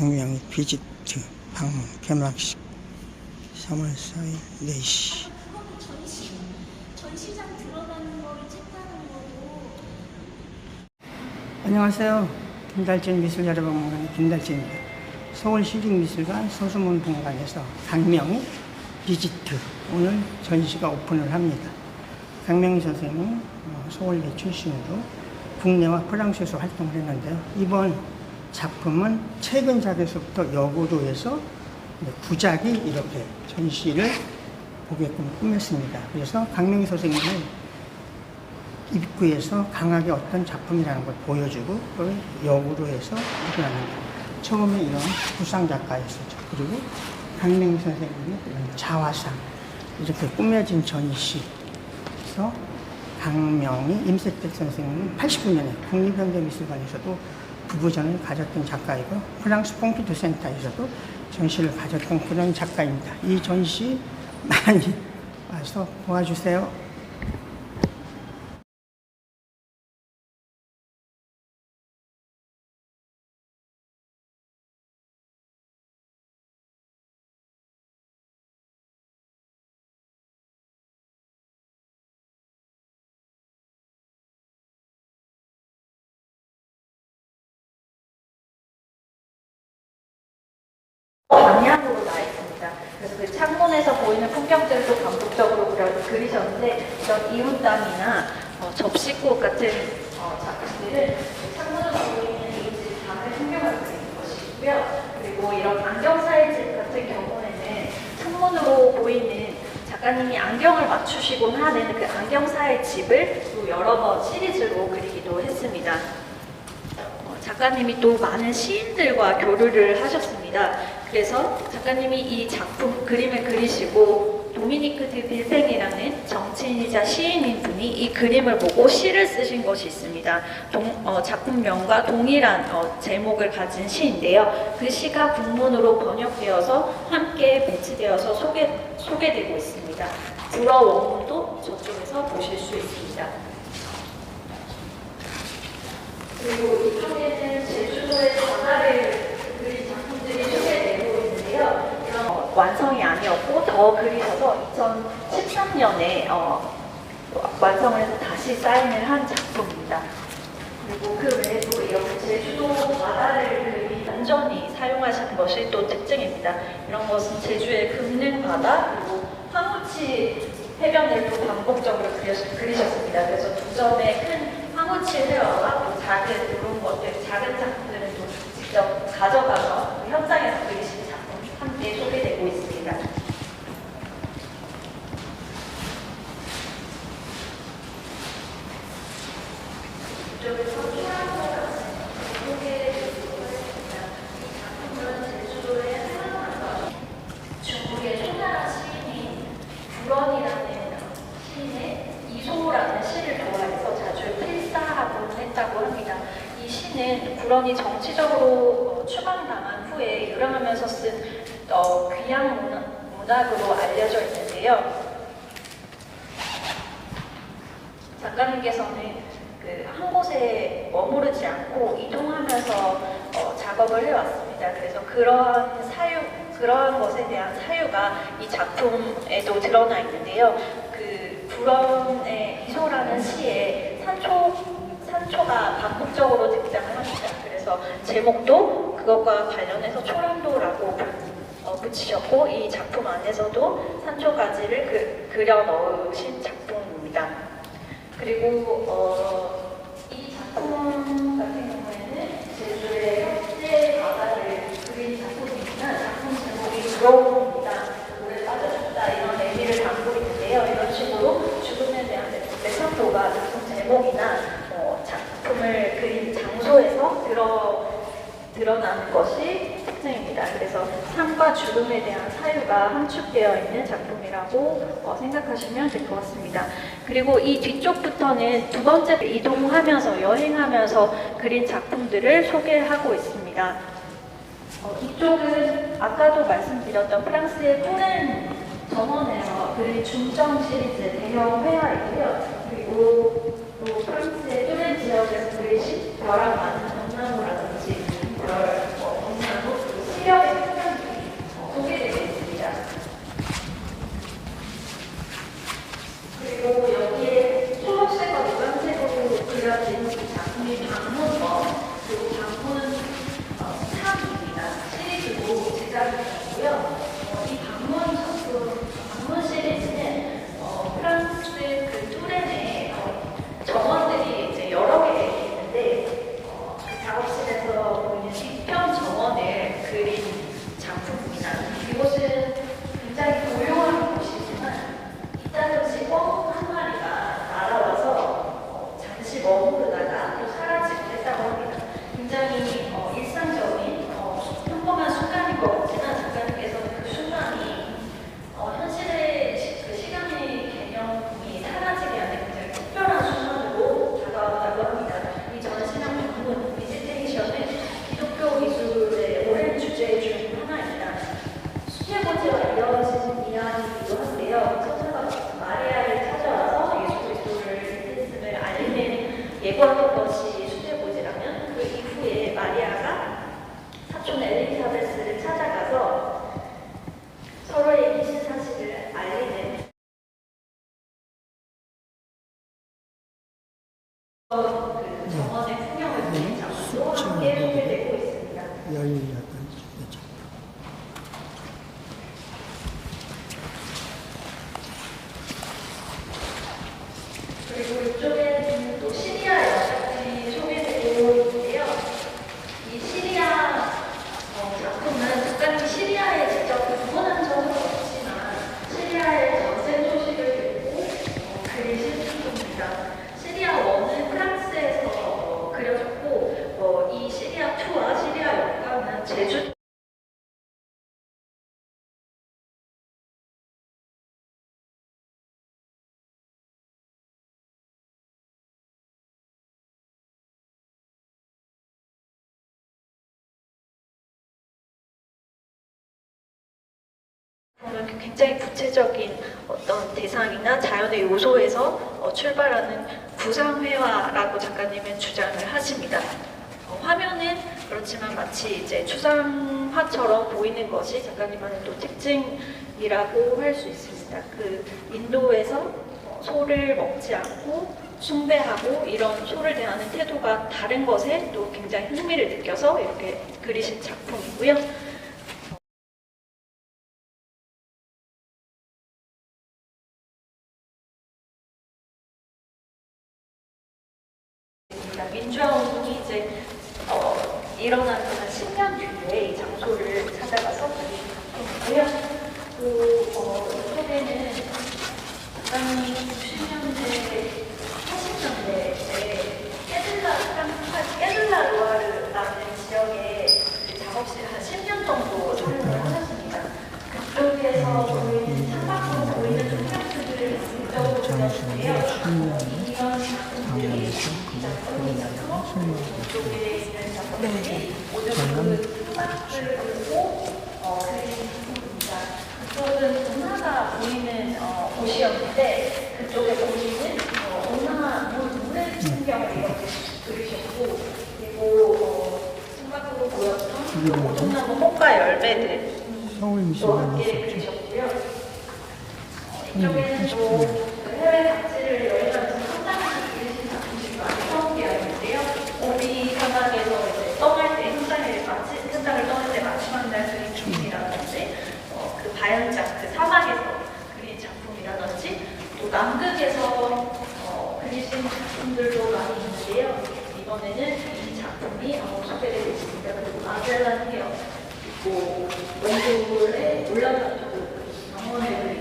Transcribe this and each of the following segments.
강명 비지트 방문 개막식 3월 4일 4시. 전시장 들어가는 거를 찍다는 거고. 안녕하세요. 김달진 미술여러분의 김달진입니다. 서울시립미술관 서수문본관에서 강명희 비지트 오늘 전시가 오픈을 합니다. 강명희 선생님은 서울대 출신으로 국내와 프랑스에서 활동을 했는데요. 이번 작품은 최근작에서부터 역으로 해서 구작이 이렇게 전시를 보게끔 꾸몄습니다. 그래서 강명희 선생님은 입구에서 강하게 어떤 작품이라는 걸 보여주고 그걸 역으로 해서 일어납니다. 처음에 이런 구상작가였었죠. 그리고 강명희 선생님이 이런 자화상 이렇게 꾸며진 전시에서 강명희, 임세택 선생님은 89년에 국립현대미술관에서도 부부전을 가졌던 작가이고 프랑스 퐁피두 센터에서도 전시를 가졌던 그런 작가입니다. 이 전시 많이 와서 도와주세요. 방향으로 나 있습니다. 그래서 그 창문에서 보이는 풍경들도 반복적으로 그리셨는데 이런 이웃담이나 접시꽃 같은 작품들은 창문으로 보이는 이웃집 밤의 풍경을 그리는 것이고요. 그리고 이런 안경사의 같은 경우에는 창문으로 보이는 작가님이 안경을 맞추시곤 하는 그 안경사의 집을 또 여러 번 시리즈로 그리기도 했습니다. 작가님이 또 많은 시인들과 교류를 하셨습니다. 그래서 작가님이 이 작품 그림을 그리시고 도미니크 드 빌팽이라는 정치인이자 시인인 분이 이 그림을 보고 시를 쓰신 것이 있습니다. 작품명과 동일한 제목을 가진 시인데요. 그 시가 국문으로 번역되어서 함께 배치되어서 소개되고 있습니다. 불어 원문도 저쪽에서 보실 수 있습니다. 그리고 이쪽에는 제주도의 바다를 그린 작품들이 소개되고 있는데요. 이런 완성이 아니었고 더 그리셔서 2013년에 완성을 해서 다시 사인을 한 작품입니다. 그리고 그 외에도 이렇게 제주도 바다를 그린 완전히 사용하시는 것이 또 특징입니다. 이런 것은 제주의 금능 바다 그리고 황우치 해변을 또 반복적으로 그리셨습니다. 그래서 두 점의 큰 황우치 회화와 또 작은 이런 것들, 작은 작품들은 또 직접 가져가서 현장에서 그리신 작품 함께 소개되고 있습니다. 이쪽에서 초랑과 같은 소개해드리도록 하겠습니다. 이 작품은 제주도의 하나하나 중국의 초나라 시인인 불원이라는 시인의 이소라는 시를 좋아해서 자주 필사하곤 했다고 합니다. 이 시는 불원이 정치적으로 추방당한 후에 유랑하면서 쓴 귀향 문학으로 알려져 있는데요. 작가님께서는 한 곳에 머무르지 않고 이동하면서 작업을 해왔습니다. 그래서 그러한 것에 대한 사유가 이 작품에도 드러나 있는데요. 그 불원의 이소라는 시에 산초가 반복적으로 등장을 합니다. 그래서 제목도 그것과 관련해서 초란도라고 붙이셨고 이 작품 안에서도 산초가지를 그려 넣으신 작품입니다. 그리고 이 작품 같은 경우에는 제주의 현재 바다를 그린 작품이지만 작품 제목이 부러움입니다. 물에 빠져죽다 이런 의미를 담고 있는데요. 이런 식으로 죽음에 대한 메타포가 작품 제목이나 작품을 그린 장소에서 드러나는 것이 특징입니다. 그래서 삶과 죽음에 대한 사유가 함축되어 있는 작품이라고 생각하시면 될 것 같습니다. 그리고 이 뒤쪽부터는 두 번째 이동하면서 여행하면서 그린 작품들을 소개하고 있습니다. 이쪽은 아까도 말씀드렸던 프랑스의 토렌 전원에서 그린 중정 시리즈 대형 회화이고요. 그리고 또 프랑스의 토렌 지역에서 그리신 벼락 많은 벚나무라든지 별 벚나무 관계 소개되고 있습니다. 여유였던 거죠. 그리고 이쪽에는 또 시리아 여작들이 소개되고 있는데요. 이 시리아 작품은 작가님이 시리아에 직접 방문한 적은 없지만 시리아의 전쟁 소식을 듣고 그리신 작품입니다. 시리아 1은 프랑스에서 그려졌고 이 시리아 2와 시리아 역가는 제주 보면 굉장히 구체적인 어떤 대상이나 자연의 요소에서 출발하는 구상회화라고 작가님은 주장을 하십니다. 화면은 그렇지만 마치 이제 추상화처럼 보이는 것이 작가님만의 또 특징이라고 할 수 있습니다. 그 인도에서 소를 먹지 않고 숭배하고 이런 소를 대하는 태도가 다른 것에 또 굉장히 흥미를 느껴서 이렇게 그리신 작품이고요. 민주화 운동이 이제 일어나는 한 10년 뒤에 이 장소를 찾아가서 그린 작품이고요. 또 이쪽에는 작가님이 60년대, 80년대에 깨들라 루아르라는 지역에 작업실 한 10년 정도 촬영을 하셨습니다. 그쪽에서 보이는 창밖으로 보이는 풍경들을 적극적으로 그렸는데요. 이런 작품들이 이쪽에 있는 작품들이 모두 그 풍악을 보고 그린 작품입니다. 그쪽은 운하가 보이는 곳이었는데 그쪽에 보이는 운하 물의 풍경을 이렇게 그리셨고 그리고 창밖으로 보였던 오종나무 꽃과 열매들 또 함께 그리셨고요. 이쪽에는 또 해외 잡지를 여행하면서 현장에서 그리신 작품들이 많이 포함되어 있는데요. 오비 사막에서 이제 떠날 때 현장을 떠날 때 마지막 날 그린 작품이라든지 그 바연장 그 사막에서 그린 작품이라든지 또 남극에서 그리신 작품들도 많이 있는데요. 이번에는 이 작품이 소개되고 있습니다. 그리고 마젤란 해역 그리고 몽골에 올라가지고 병원에 그린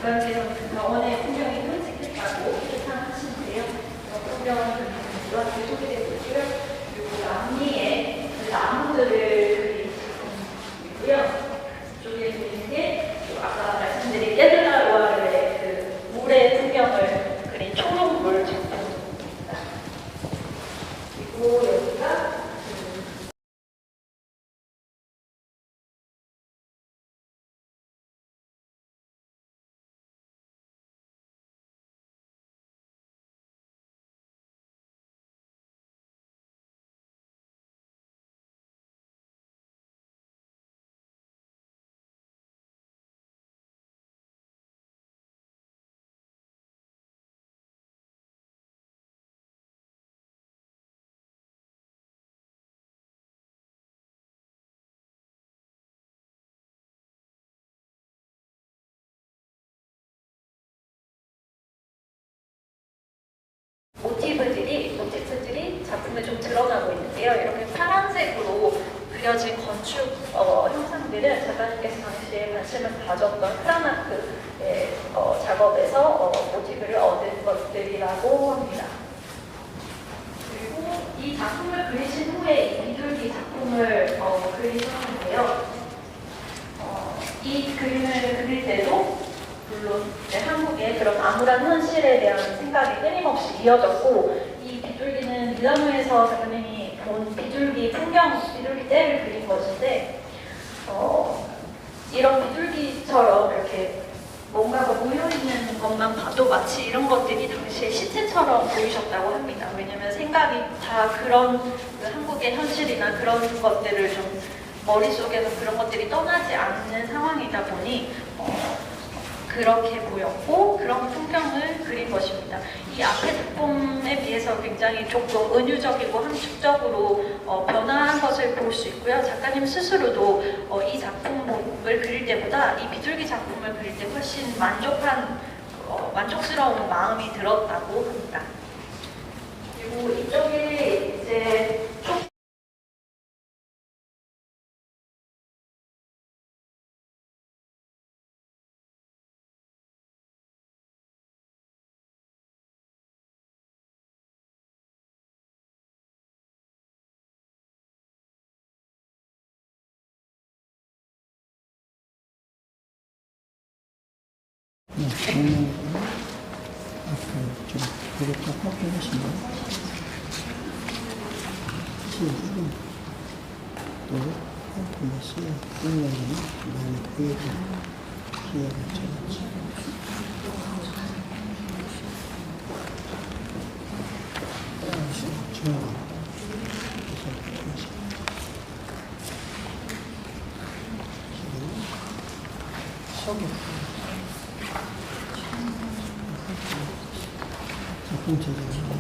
작가님께서 그 병원의 풍경이 끔찍했다고 표현하시는데요. 풍경은 그렇게 소개되고 있고요. 그리고 남미의 그 나무들을 그린 작품이고요. 이쪽에 보이는 게 아까 말씀드린 깨들라 루아르의 그 물의 풍경을 그린 초록물 작품입니다. 그리고 여기가 모티프들이 작품에 좀 드러나고 있는데요. 이렇게 파란색으로 그려진 건축 형상들은 작가님께서 당시에 관심을 가졌던 크라나크의 작업에서 모티브를 얻은 것들이라고 합니다. 그리고 이 작품을 그리신 후에 이 비둘기 작품을 그리셨는데요. 이 그림을 그릴 때도 물론 한국의 그런 암울한 현실에 대한 생각이 끊임없이 이어졌고 이 비둘기는 밀라노에서 작가님이 본 비둘기 떼를 그린 것인데 이런 비둘기처럼 이렇게 뭔가가 모여있는 것만 봐도 마치 이런 것들이 당시에 시체처럼 보이셨다고 합니다. 왜냐하면 생각이 다 그런 그 한국의 현실이나 그런 것들을 좀 머릿속에서 그런 것들이 떠나지 않는 상황이다 보니 그렇게 보였고 그런 풍경을 그린 것입니다. 이 앞의 작품에 비해서 굉장히 조금 은유적이고 함축적으로 변화 볼 수 있고요. 작가님 스스로도 이 작품을 그릴 때보다 이 비둘기 작품을 그릴 때 훨씬 만족스러운 마음이 들었다고 합니다. 그리고 이쪽에 이제 네, 정면으로 앞으로 좀 그렇게 확인하시면 시우를 또 플러스 끝내는 많이 보이고 기회가 적었지. 중앙 서부 작품 제작을